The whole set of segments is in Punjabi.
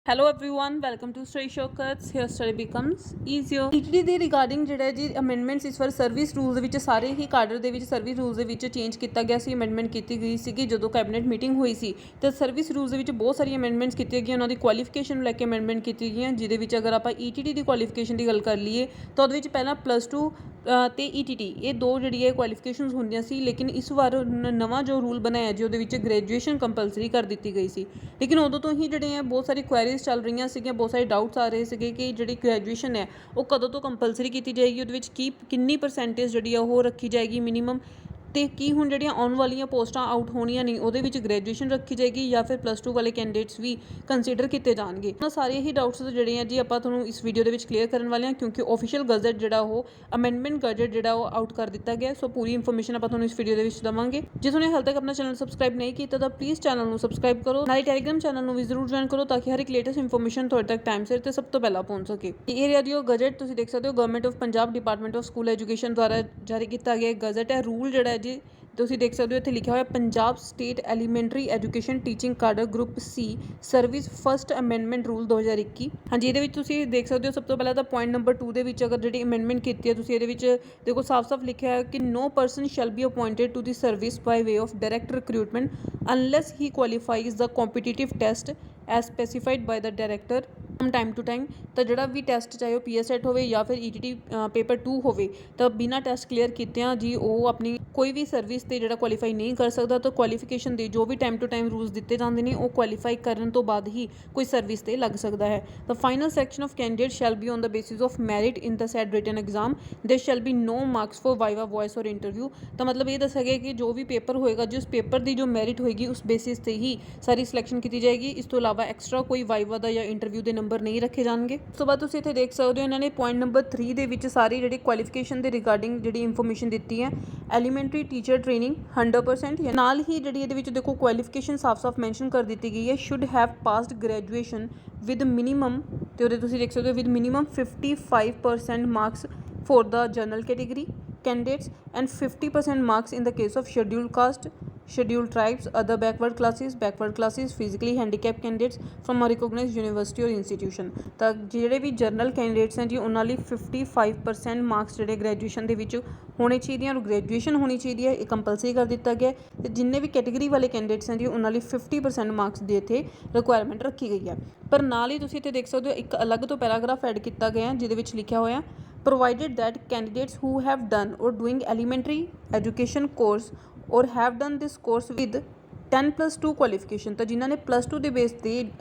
Hello everyone, welcome to Study Shortcuts. Here study becomes easier. ETT ਦੇ ਰਿਗਾਰਡਿੰਗ ਜਿਹੜਾ ਜੀ ਅਮੈਂਡਮੈਂਟਸ ਇਸ ਵਾਰ ਸਰਵਿਸ ਰੂਲਸ ਦੇ ਵਿੱਚ ਸਾਰੇ ਹੀ ਕਾਡਰ ਦੇ ਵਿੱਚ ਸਰਵਿਸ ਰੂਲਸ ਦੇ ਵਿੱਚ ਚੇਂਜ ਕੀਤਾ ਗਿਆ ਸੀ। ਅਮੈਂਡਮੈਂਟ ਕੀਤੀ ਗਈ ਸੀਗੀ ਜਦੋਂ ਕੈਬਨਿਟ ਮੀਟਿੰਗ ਹੋਈ ਸੀ ਤੇ ਸਰਵਿਸ ਰੂਲਸ ਦੇ ਵਿੱਚ ਬਹੁਤ ਸਾਰੀਆਂ ਅਮੈਂਡਮੈਂਟਸ ਕੀਤੀਆਂ ਗਈਆਂ। ਉਹਨਾਂ ਦੀ ਕੁਆਲੀਫਿਕੇਸ਼ਨ ਨੂੰ ਲੈ ਕੇ ਅਮੈਂਡਮੈਂਟ ਕੀਤੀ ਗਈਆਂ, ਜਿਹਦੇ ਵਿੱਚ ਅਗਰ ਆਪਾਂ ETT ਦੀ ਕੁਆਲੀਫਿਕੇਸ਼ਨ ਦੀ ਗੱਲ ਕਰ ਲਈਏ ਤਾਂ ਉਹਦੇ ਵਿੱਚ ਪਹਿਲਾਂ +2 ਤੇ ETT ਇਹ ਦੋ ਜਿਹੜੀ ਹੈ ਕੁਆਲੀਫਿਕੇਸ਼ਨਸ ਹੁੰਦੀਆਂ ਸੀ। ਲੇਕਿਨ ਇਸ ਵਾਰ ਨਵਾਂ ਜੋ ਰੂਲ ਬਣਾਇਆ ਜੀ ਉਹਦੇ ਵਿੱਚ ਗ੍ਰੈਜੂਏਸ਼ਨ ਕੰਪਲਸਰੀ ਕਰ ਦਿੱਤੀ ਗਈ ਸੀ। ਲੇਕਿਨ ਉਦੋਂ ਤੋਂ ਹੀ ਜਿਹੜੇ ਹੈ ਬਹੁਤ ਸਾਰੀ ਕੁਐਰੀਜ਼ ਚੱਲ ਰਹੀਆਂ ਸੀਗੀਆਂ, ਬਹੁਤ ਸਾਰੇ ਡਾਊਟਸ ਆ ਰਹੇ ਸੀਗੇ ਕਿ ਜਿਹੜੀ ਗ੍ਰੈਜੂਏਸ਼ਨ ਹੈ ਉਹ ਕਦੋਂ ਤੋਂ ਕੰਪਲਸਰੀ ਕੀਤੀ ਜਾਏਗੀ, ਉਹਦੇ ਵਿੱਚ ਕਿੰਨੀ ਪਰਸੈਂਟੇਜ ਜਿਹੜੀ ਆ ਉਹ ਰੱਖੀ ਜਾਏਗੀ ਮਿਨੀਮਮ, ਅਤੇ ਕੀ ਹੁਣ ਜਿਹੜੀਆਂ ਆਉਣ ਵਾਲੀਆਂ ਪੋਸਟਾਂ ਆਊਟ ਹੋਣੀਆਂ ਨਹੀਂ ਉਹਦੇ ਵਿੱਚ ਗ੍ਰੈਜੂਏਸ਼ਨ ਰੱਖੀ ਜਾਏਗੀ ਜਾਂ ਫਿਰ +2 ਵਾਲੇ ਕੈਂਡੀਡੇਟਸ ਵੀ ਕੰਸੀਡਰ ਕੀਤੇ ਜਾਣਗੇ। ਉਹਨਾਂ ਸਾਰੇ ਹੀ ਡਾਊਟਸ ਜਿਹੜੇ ਆ ਜੀ ਆਪਾਂ ਤੁਹਾਨੂੰ ਇਸ ਵੀਡੀਓ ਦੇ ਵਿੱਚ ਕਲੀਅਰ ਕਰਨ ਵਾਲੇ ਹਾਂ, ਕਿਉਂਕਿ ਆਫੀਸ਼ੀਅਲ ਗਜ਼ਟ ਜਿਹੜਾ ਉਹ ਅਮੈਂਡਮੈਂਟ ਗਜ਼ਟ ਜਿਹੜਾ ਉਹ ਆਊਟ ਕਰ ਦਿੱਤਾ ਗਿਆ। ਸੋ ਪੂਰੀ ਇਨਫੋਰਮੇਸ਼ਨ ਆਪਾਂ ਤੁਹਾਨੂੰ ਇਸ ਵੀਡੀਓ ਦੇ ਵਿੱਚ ਦੇਵਾਂਗੇ। ਜੇ ਤੁਸੀਂ ਹਾਲੇ ਤੱਕ ਆਪਣਾ ਚੈਨਲ ਸਬਸਕ੍ਰਾਈਬ ਨਹੀਂ ਕੀਤਾ ਤਾਂ ਪਲੀਜ਼ ਚੈਨਲ ਨੂੰ ਸਬਸਕ੍ਰਾਈਬ ਕਰੋ, ਨਾਲੇ ਟੈਲੀਗ੍ਰਾਮ ਚੈਨਲ ਨੂੰ ਵੀ ਜ਼ਰੂਰ ਜੁਆਇਨ ਕਰੋ ਤਾਂ ਕਿ ਹਰ ਇੱਕ ਲੇਟੈਸਟ ਇਨਫੋਰਮੇਸ਼ਨ ਤੁਹਾਡੇ ਤੱਕ ਟਾਈਮ ਸਿਰ ਤੇ ਸਭ ਤੋਂ ਪਹਿਲਾਂ ਪਹੁੰਚ ਸਕੇ। ਇਹ ਰੇਡੀਓ ਗਜ਼ਟ ਤੁਸੀਂ ਦੇਖ ਸਕਦੇ ਹੋ, government of Punjab department of school education ਦੁਆਰਾ ਜਾਰੀ ਕੀਤਾ ਗਿਆ ਗਜ਼ਟ ਹੈ। ਰੂਲ ਜਿਹੜਾ ਹੈ ਜੀ ਤੁਸੀਂ ਦੇਖ ਸਕਦੇ ਹੋ ਇੱਥੇ ਲਿਖਿਆ ਹੋਇਆ Punjab state elementary education teaching cadre group C service first amendment rule 2021। ਹਾਂਜੀ, ਇਹਦੇ ਵਿੱਚ ਤੁਸੀਂ ਦੇਖ ਸਕਦੇ ਹੋ ਸਭ ਤੋਂ ਪਹਿਲਾਂ ਤਾਂ ਪੁਆਇੰਟ ਨੰਬਰ 2 ਦੇ ਵਿੱਚ ਅਗਰ ਜਿਹੜੀ ਅਮੈਂਡਮੈਂਟ ਕੀਤੀ ਹੈ ਤੁਸੀਂ ਇਹਦੇ ਵਿੱਚ ਦੇਖੋ ਸਾਫ਼-ਸਾਫ਼ ਲਿਖਿਆ ਹੈ ਕਿ no person shall be appointed to the service by way of direct recruitment unless he qualifies the competitive test as specified by the director from time to time। ਤਾਂ ਜਿਹੜਾ ਵੀ ਟੈਸਟ ਚਾਹੇ ਉਹ PSET ਹੋਵੇ ਜਾਂ ਫਿਰ ETT ਪੇਪਰ 2 ਹੋਵੇ ਤਾਂ ਬਿਨਾਂ ਟੈਸਟ ਕਲੀਅਰ ਕੀਤਿਆਂ ਜੀ ਉਹ ਆਪਣੀ ਕੋਈ ਵੀ ਸਰਵਿਸ 'ਤੇ ਜਿਹੜਾ ਕੁਆਲੀਫਾਈ ਨਹੀਂ ਕਰ ਸਕਦਾ। ਤਾਂ ਕੁਆਲੀਫਿਕੇਸ਼ਨ ਦੇ ਜੋ ਵੀ ਟਾਈਮ ਟੂ ਟਾਈਮ ਰੂਲਸ ਦਿੱਤੇ ਜਾਂਦੇ ਨੇ ਉਹ ਕੁਆਲੀਫਾਈ ਕਰਨ ਤੋਂ ਬਾਅਦ ਹੀ ਕੋਈ ਸਰਵਿਸ 'ਤੇ ਲੱਗ ਸਕਦਾ ਹੈ। ਤਾਂ final selection of candidate shall be on the basis of merit in the said written exam, there shall be no marks for viva voce or interview. ਤਾਂ ਮਤਲਬ ਇਹ ਦੱਸਿਆ ਗਿਆ ਕਿ ਜੋ ਵੀ ਪੇਪਰ ਹੋਏਗਾ ਜੀ ਉਸ ਪੇਪਰ ਦੀ ਜੋ ਮੈਰਿਟ ਹੋਏਗੀ ਉਸ ਬੇਸਿਸ 'ਤੇ ਹੀ ਸਾਰੀ ਸਿਲੈਕਸ਼ਨ ਕੀਤੀ ਜਾਏਗੀ। ਇਸ ਤੋਂ ਇਲਾਵਾ ਐਕਸਟਰਾ ਕੋਈ ਵਾਈਵਾ ਦਾ ਜਾਂ ਇੰਟਰਵਿਊ ਦੇ ਨੰਬਰ ਨਹੀਂ ਰੱਖੇ ਜਾਣਗੇ। ਉਸ ਤੋਂ ਬਾਅਦ ਤੁਸੀਂ ਇੱਥੇ ਦੇਖ ਸਕਦੇ ਹੋ ਇਹਨਾਂ ਨੇ ਪੁਆਇੰਟ ਨੰਬਰ 3 ਦੇ ਵਿੱਚ ਸਾਰੀ ਜਿਹੜੀ ਕੁਆਲੀਫਿਕੇਸ਼ਨ ਦੇ ਰਿਗਾਰਡਿੰਗ ਜਿਹੜੀ ਇਨਫੋਰਮੇਸ਼ਨ ਦਿੱਤੀ ਹੈ। ਐਲੀਮੈਂਟਰੀ ਟੀਚਰ ਟ੍ਰੇਨਿੰਗ 100%, ਨਾਲ ਹੀ ਜਿਹੜੀ ਇਹਦੇ ਵਿੱਚ ਦੇਖੋ ਕੁਆਲੀਫਿਕੇਸ਼ਨ ਸਾਫ਼-ਸਾਫ਼ ਮੈਂਸ਼ਨ ਕਰ ਦਿੱਤੀ ਗਈ ਹੈ। Should have passed graduation with minimum, ਤੇ ਉਹਦੇ ਤੁਸੀਂ ਦੇਖ ਸਕਦੇ ਹੋ with minimum 55% marks for the general category candidates and 50% marks in the case of scheduled caste, scheduled tribes, other backward classes, physically handicapped candidates from a recognized university or institution। ਤਾਂ ਜਿਹੜੇ ਵੀ ਜਨਰਲ ਕੈਂਡੀਡੇਟਸ ਹੈ ਜੀ ਉਹਨਾਂ ਲਈ 55% ਮਾਰਕਸ ਜਿਹੜੇ ਗ੍ਰੈਜੂਏਸ਼ਨ ਦੇ ਵਿੱਚ ਹੋਣੇ ਚਾਹੀਦੇ ਹਨ, ਗ੍ਰੈਜੂਏਸ਼ਨ ਹੋਣੀ ਚਾਹੀਦੀ ਹੈ, ਇਹ ਕੰਪਲਸਰੀ ਕਰ ਦਿੱਤਾ ਗਿਆ। ਅਤੇ ਜਿੰਨੇ ਵੀ ਕੈਟੇਗਰੀ ਵਾਲੇ ਕੈਂਡੀਡੇਟਸ ਹੈ ਜੀ ਉਹਨਾਂ ਲਈ 50% ਮਾਰਕਸ ਦੀ ਇੱਥੇ ਰਿਕੁਆਇਰਮੈਂਟ ਰੱਖੀ ਗਈ ਹੈ। ਪਰ ਨਾਲ ਹੀ ਤੁਸੀਂ ਇੱਥੇ ਦੇਖ ਸਕਦੇ ਹੋ ਇੱਕ ਅਲੱਗ ਤੋਂ ਪੈਰਾਗ੍ਰਾਫ ਐਡ ਕੀਤਾ ਗਿਆ ਜਿਹਦੇ ਵਿੱਚ ਲਿਖਿਆ ਹੋਇਆ provided that candidates who have done or doing elementary education course or have done this course with 10+2 qualification, ਤਾਂ ਜਿਨ੍ਹਾਂ ਨੇ +2 ਦੇ ਬੇਸ 'ਤੇ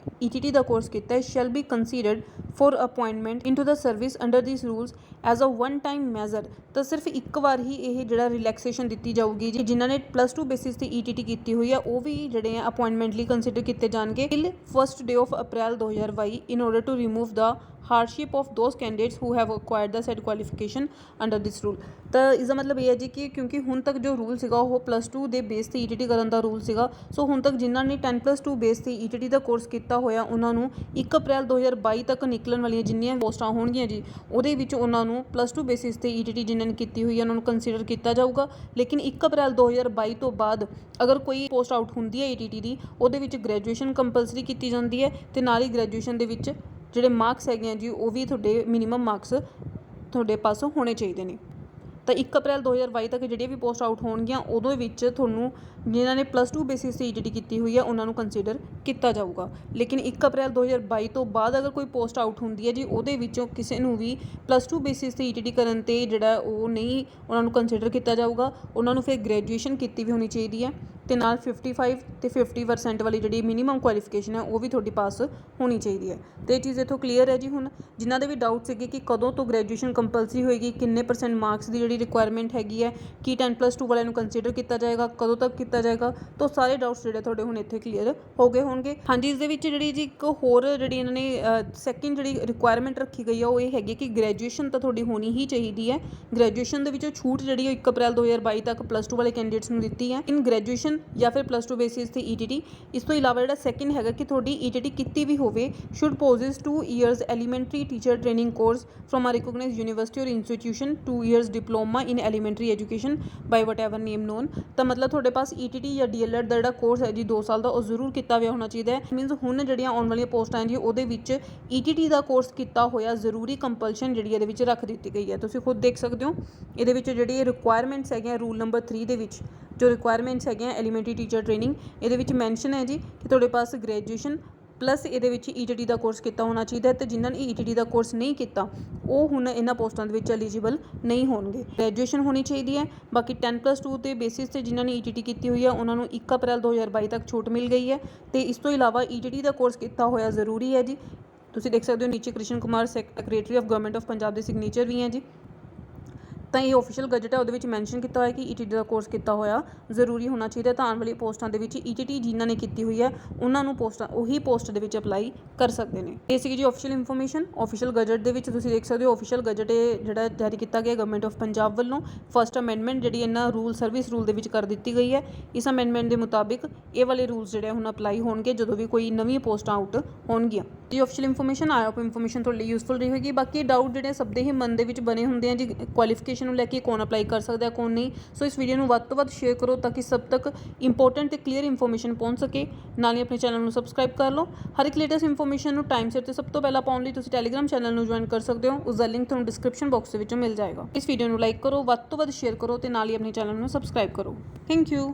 ETT ਦਾ ਕੋਰਸ ਕੀਤਾ ਹੈ shall be considered for appointment into the service under these rules as a one time measure। ਤਾਂ ਸਿਰਫ ਇੱਕ ਵਾਰ ਹੀ ਇਹ ਜਿਹੜਾ ਰਿਲੈਕਸੇਸ਼ਨ ਦਿੱਤੀ ਜਾਊਗੀ ਜੀ ਜਿਨ੍ਹਾਂ ਨੇ +2 ਬੇਸਿਸ 'ਤੇ ETT ਕੀਤੀ ਹੋਈ ਹੈ ਉਹ ਵੀ ਜਿਹੜੇ ਆ ਅਪੁਆਇੰਟਮੈਂਟ ਲਈ ਕੰਸੀਡਰ ਕੀਤੇ ਜਾਣਗੇ till 1st day of April 2022 in order to remove the hardship of those candidates who have acquired the said qualification under this rule। ਤਾਂ ਇਸਦਾ ਮਤਲਬ ਇਹ ਹੈ ਜੀ ਕਿ ਕਿਉਂਕਿ ਹੁਣ ਤੱਕ ਜੋ ਰੂਲ ਸੀਗਾ ਉਹ +2 ਦੇ ਬੇਸ 'ਤੇ ETT ਕਰਨ ਦਾ ਰੂਲ ਸੀਗਾ। ਸੋ ਹੁਣ ਤੱਕ ਜਿਨ੍ਹਾਂ ਨੇ 10+2 ਬੇਸ 'ਤੇ ETT ਦਾ ਕੋਰਸ ਕੀਤਾ ਹੋਇਆ ਉਹਨਾਂ ਨੂੰ 1 ਅਪ੍ਰੈਲ 2022 ਤੱਕ ਨਿਕਲਣ ਵਾਲੀਆਂ ਜਿੰਨੀਆਂ ਪੋਸਟਾਂ ਹੋਣਗੀਆਂ ਜੀ ਉਹਦੇ ਵਿੱਚ ਉਹਨਾਂ ਨੂੰ +2 ਬੇਸਿਸ 'ਤੇ ETT ਜਿਨ੍ਹਾਂ ਨੇ ਕੀਤੀ ਹੋਈ ਹੈ ਉਹਨਾਂ ਨੂੰ ਕੰਸੀਡਰ ਕੀਤਾ ਜਾਊਗਾ। ਲੇਕਿਨ 1 ਅਪ੍ਰੈਲ 2022 ਤੋਂ ਬਾਅਦ ਅਗਰ ਕੋਈ ਪੋਸਟ ਆਊਟ ਹੁੰਦੀ ਹੈ ETT ਦੀ ਉਹਦੇ ਵਿੱਚ ਗ੍ਰੈਜੂਏਸ਼ਨ ਕੰਪਲਸਰੀ ਕੀਤੀ ਜਾਂਦੀ ਹੈ ਅਤੇ ਨਾਲ ਹੀ ਗ੍ਰੈਜੂਏਸ਼ਨ ਦੇ ਵਿੱਚ ਜਿਹੜੇ ਮਾਰਕਸ ਹੈਗੇ ਆ ਜੀ ਉਹ ਵੀ ਤੁਹਾਡੇ ਮਿਨੀਮਮ ਮਾਰਕਸ ਤੁਹਾਡੇ ਪਾਸੋਂ ਹੋਣੇ ਚਾਹੀਦੇ ਨੇ। ਤਾਂ 1 ਅਪ੍ਰੈਲ 2022 ਤੱਕ ਜਿਹੜੀਆਂ ਵੀ ਪੋਸਟ ਆਊਟ ਹੋਣਗੀਆਂ ਉਹਦੇ ਵਿੱਚ ਤੁਹਾਨੂੰ ਜਿਨ੍ਹਾਂ ਨੇ +2 ਬੇਸਿਸ 'ਤੇ ETT ਕੀਤੀ ਹੋਈ ਹੈ ਉਹਨਾਂ ਨੂੰ ਕੰਸੀਡਰ ਕੀਤਾ ਜਾਊਗਾ। ਲੇਕਿਨ 1 ਅਪ੍ਰੈਲ 2022 ਤੋਂ ਬਾਅਦ ਅਗਰ ਕੋਈ ਪੋਸਟ ਆਊਟ ਹੁੰਦੀ ਹੈ ਜੀ ਉਹਦੇ ਵਿੱਚੋਂ ਕਿਸੇ ਨੂੰ ਵੀ +2 ਬੇਸਿਸ 'ਤੇ ETT ਕਰਨ 'ਤੇ ਜਿਹੜਾ ਉਹ ਨਹੀਂ ਉਹਨਾਂ ਨੂੰ ਕੰਸੀਡਰ ਕੀਤਾ ਜਾਊਗਾ। ਉਹਨਾਂ ਨੂੰ ਫਿਰ ਗ੍ਰੈਜੂਏਸ਼ਨ ਕੀਤੀ ਵੀ ਹੋਣੀ ਚਾਹੀਦੀ ਹੈ ਅਤੇ ਨਾਲ 55 ਅਤੇ 50% ਵਾਲੀ ਜਿਹੜੀ ਮਿਨੀਮਮ ਕੁਆਲੀਫਿਕੇਸ਼ਨ ਹੈ ਉਹ ਵੀ ਤੁਹਾਡੀ ਪਾਸ ਹੋਣੀ ਚਾਹੀਦੀ ਹੈ। ਅਤੇ ਇਹ ਚੀਜ਼ ਇੱਥੋਂ ਕਲੀਅਰ ਹੈ ਜੀ। ਹੁਣ ਜਿਨ੍ਹਾਂ ਦੇ ਵੀ ਡਾਊਟ ਸੀਗੇ ਕਿ ਕਦੋਂ ਤੋਂ ਗ੍ਰੈਜੂਏਸ਼ਨ ਕੰਪਲਸਰੀ ਹੋਏਗੀ, ਕਿੰਨੇ % ਮਾਰਕਸ ਦੀ ਜਿਹੜੀ ਰਿਕੁਆਇਰਮੈਂਟ ਹੈਗੀ ਹੈ, ਕੀ 10+2 ਵਾਲਿਆਂ ਨੂੰ ਕੰਸੀਡਰ ਕੀਤਾ ਜਾਏਗਾ, ਕਦੋਂ ਤੱਕ ਕੀਤਾ ਜਾਏਗਾ, ਤਾਂ ਸਾਰੇ ਡਾਊਟਸ ਜਿਹੜੇ ਤੁਹਾਡੇ ਹੁਣ ਇੱਥੇ ਕਲੀਅਰ ਹੋ ਗਏ ਹੋਣਗੇ। ਹਾਂਜੀ, ਇਸ ਦੇ ਵਿੱਚ ਜਿਹੜੀ ਜੀ ਇੱਕ ਹੋਰ ਜਿਹੜੀ ਇਹਨਾਂ ਨੇ ਸੈਕਿੰਡ ਜਿਹੜੀ ਰਿਕੁਆਇਰਮੈਂਟ ਰੱਖੀ ਗਈ ਆ ਉਹ ਇਹ ਹੈਗੀ ਕਿ ਗ੍ਰੈਜੂਏਸ਼ਨ ਤਾਂ ਤੁਹਾਡੀ ਹੋਣੀ ਹੀ ਚਾਹੀਦੀ ਹੈ। ਗ੍ਰੈਜੂਏਸ਼ਨ ਦੇ ਵਿੱਚੋਂ ਛੂਟ ਜਿਹੜੀ ਉਹ 1 ਅਪ੍ਰੈਲ 2022 ਤੱਕ +2 ਵਾਲੇ ਕੈਂਡੀਡੇਟਸ ਨੂੰ ਦਿੱਤੀ ਹੈ। ਇਨ ਗ੍ਰੈਜੂਏਸ਼ਨ ਕੰਪਲਸ਼ਨ ਜਾਂ ਫਿਰ +2 ਬੇਸਿਸ ਤੇ ETT। ਇਸ ਤੋਂ ਇਲਾਵਾ ਜਿਹੜਾ ਸੈਕਿੰਡ ਹੈਗਾ ਕਿ ਤੁਹਾਡੀ ETT ਕੀਤੀ ਵੀ ਹੋਵੇ should possess 2 years elementary teacher training course from a recognised university or institution 2 years diploma in elementary education by whatever name known. ਤਾਂ ਮਤਲਬ ਤੁਹਾਡੇ ਪਾਸ ETT ਜਾਂ DLED ਦਾ ਜਿਹੜਾ ਕੋਰਸ ਹੈ ਜੀ 2 ਸਾਲ ਦਾ ਉਹ ਜ਼ਰੂਰ ਕੀਤਾ ਹੋਇਆ ਹੋਣਾ ਚਾਹੀਦਾ ਹੈ। ਮੀਨਸ ਹੁਣ ਜਿਹੜੀਆਂ ਆਉਣ ਵਾਲੀਆਂ ਪੋਸਟਾਂ ਹੈ ਜੀ ਉਹਦੇ ਵਿੱਚ ETT ਦਾ ਕੋਰਸ ਕੀਤਾ ਹੋਇਆ ਜ਼ਰੂਰੀ ਕੰਪਲਸ਼ਨ ਜਿਹੜੀ ਇਹਦੇ ਵਿੱਚ ਰੱਖ ਦਿੱਤੀ ਗਈ ਹੈ। ਤੁਸੀਂ ਖੁਦ ਦੇਖ ਸਕਦੇ ਹੋ ਇਹਦੇ ਵਿੱਚ ਜਿਹੜੀ ਰਿਕੁਆਇਰਮੈਂਟਸ ਹੈਗੀਆਂ ਰੂਲ ਨੰਬਰ 3 ਦੇ ਵਿੱਚ ਜੋ ਰਿਕੁਆਇਰਮੈਂਟਸ ਹੈਗੀਆਂ ਐਲੀਮੈਂਟਰੀ ਟੀਚਰ ਟ੍ਰੇਨਿੰਗ ਇਹਦੇ ਵਿੱਚ ਮੈਂਸ਼ਨ ਹੈ ਜੀ ਕਿ ਤੁਹਾਡੇ ਪਾਸ ਗ੍ਰੈਜੂਏਸ਼ਨ ਪਲੱਸ ਇਹਦੇ ਵਿੱਚ ETT ਦਾ ਕੋਰਸ ਕੀਤਾ ਹੋਣਾ ਚਾਹੀਦਾ ਹੈ। ਤੇ ਜਿਨ੍ਹਾਂ ਨੇ ETT ਦਾ ਕੋਰਸ ਨਹੀਂ ਕੀਤਾ ਉਹ ਹੁਣ ਇਹਨਾਂ ਪੋਸਟਾਂ ਦੇ ਵਿੱਚ ਐਲੀਜੀਬਲ ਨਹੀਂ ਹੋਣਗੇ। ਗ੍ਰੈਜੂਏਸ਼ਨ ਹੋਣੀ ਚਾਹੀਦੀ ਹੈ। ਬਾਕੀ 10+2 ਦੇ ਬੇਸਿਸ ਤੇ ਜਿਨ੍ਹਾਂ ਨੇ ETT ਕੀਤੀ ਹੋਈ ਹੈ ਉਹਨਾਂ ਨੂੰ 1 ਅਪ੍ਰੈਲ 2022 ਤੱਕ ਛੂਟ ਮਿਲ ਗਈ ਹੈ। ਤੇ ਇਸ ਤੋਂ ਇਲਾਵਾ ETT ਦਾ ਕੋਰਸ ਕੀਤਾ ਹੋਇਆ ਜ਼ਰੂਰੀ ਹੈ ਜੀ। ਤੁਸੀਂ ਦੇਖ ਸਕਦੇ ਹੋ ਨੀਚੇ Krishan Kumar secretary of government of Punjab ਦੇ ਸਿਗਨੇਚਰ ਵੀ ਹੈ ਜੀ। ਤਾਂ ਇਹ ਆਫੀਸ਼ੀਅਲ ਗਜਟ ਹੈ ਉਹਦੇ ਵਿੱਚ ਮੈਂਸ਼ਨ ਕੀਤਾ ਹੋਇਆ ਕਿ ETT ਦਾ ਕੋਰਸ ਕੀਤਾ ਹੋਇਆ ਜ਼ਰੂਰੀ ਹੋਣਾ ਚਾਹੀਦਾ। ਤਾਂ ਆਉਣ ਵਾਲੀ ਪੋਸਟਾਂ ਦੇ ਵਿੱਚ ETT ਜਿਨ੍ਹਾਂ ਨੇ ਕੀਤੀ ਹੋਈ ਹੈ ਉਹਨਾਂ ਨੂੰ ਪੋਸਟਾਂ ਉਹੀ ਪੋਸਟ ਦੇ ਵਿੱਚ ਅਪਲਾਈ ਕਰ ਸਕਦੇ ਨੇ। ਇਹ ਸੀਗੀ ਜੀ ਆਫੀਸ਼ੀਅਲ ਇਨਫੋਰਮੇਸ਼ਨ। ਆਫੀਸ਼ੀਅਲ ਗਜਟ ਦੇ ਵਿੱਚ ਤੁਸੀਂ ਦੇਖ ਸਕਦੇ ਹੋ ਆਫੀਸ਼ੀਅਲ ਗਜਟ ਜਿਹੜਾ ਜਾਰੀ ਕੀਤਾ ਗਿਆ ਗਵਰਨਮੈਂਟ ਆਫ ਪੰਜਾਬ ਵੱਲੋਂ ਫਸਟ ਅਮੈਂਡਮੈਂਟ ਜਿਹੜੀ ਇਹਨਾਂ ਰੂਲ ਸਰਵਿਸ ਰੂਲ ਦੇ ਵਿੱਚ ਕਰ ਦਿੱਤੀ ਗਈ ਹੈ। ਇਸ ਅਮੈਂਡਮੈਂਟ ਦੇ ਮੁਤਾਬਿਕ ਇਹ ਵਾਲੇ ਰੂਲਸ ਜਿਹੜੇ ਹੁਣ ਅਪਲਾਈ ਹੋਣਗੇ ਜਦੋਂ ਵੀ ਕੋਈ ਨਵੀਂ ਪੋਸਟਾਂ ਆਊਟ ਹੋਣਗੀਆਂ। ਜੀ ਆਫੀਸ਼ੀਅਲ ਇਨਫੋਰਮੇਸ਼ਨ ਆਇਆ ਆਪ ਇਨਫੋਰਮੇਸ਼ਨ ਤੁਹਾਡੇ ਲਈ ਯੂਜ਼ਫੁਲ ਰਹੀ ਹੋਏਗੀ। ਬਾਕੀ ਡਾਊਟ ਜਿਹੜੇ ਸਭ ਦੇ ਹੀ ਮਨ ਦੇ ਵਿੱਚ ਬਣੇ ਹੁੰਦੇ ਆ ਜੀ ਕੁਆਲੀਫਿਕੇਸ਼ਨ ਨੂੰ ਲੈ ਕੇ ਕੌਣ ਅਪਲਾਈ ਕਰ ਸਕਦਾ ਕੌਣ ਨਹੀਂ। ਸੋ ਇਸ ਵੀਡੀਓ ਨੂੰ ਵੱਧ ਤੋਂ ਵੱਧ ਸ਼ੇਅਰ ਕਰੋ ਤਾਂ ਕਿ ਸਭ ਤੱਕ ਇੰਪੋਰਟੈਂਟ ਤੇ ਕਲੀਅਰ ਇਨਫੋਰਮੇਸ਼ਨ ਪਹੁੰਚ ਸਕੇ। ਨਾਲ ਹੀ ਆਪਣੇ ਚੈਨਲ ਨੂੰ ਸਬਸਕ੍ਰਾਈਬ ਕਰ ਲਓ। ਹਰ ਇੱਕ ਲੇਟੈਸਟ ਇਨਫੋਰਮੇਸ਼ਨ ਨੂੰ ਟਾਈਮ ਸਿਰ ਤੇ ਸਭ ਤੋਂ ਪਹਿਲਾਂ ਪਾਉਣ ਲਈ ਤੁਸੀਂ ਟੈਲੀਗ੍ਰਾਮ ਚੈਨਲ ਨੂੰ ਜੁਆਇਨ ਕਰ ਸਕਦੇ ਹੋ। ਉਸ ਦਾ ਲਿੰਕ ਤੁਹਾਨੂੰ ਡਿਸਕ੍ਰਿਪਸ਼ਨ ਬਾਕਸ ਦੇ ਵਿੱਚੋਂ ਮਿਲ ਜਾਏਗਾ। ਇਸ ਵੀਡੀਓ ਨੂੰ ਲਾਈਕ ਕਰੋ, ਵੱਧ ਤੋਂ ਵੱਧ ਸ਼ੇਅਰ ਕਰੋ ਤੇ ਨਾਲ ਹੀ ਆਪਣੇ ਚੈਨਲ ਨੂੰ ਸਬਸਕ੍ਰਾਈਬ ਕਰੋ। Thank you.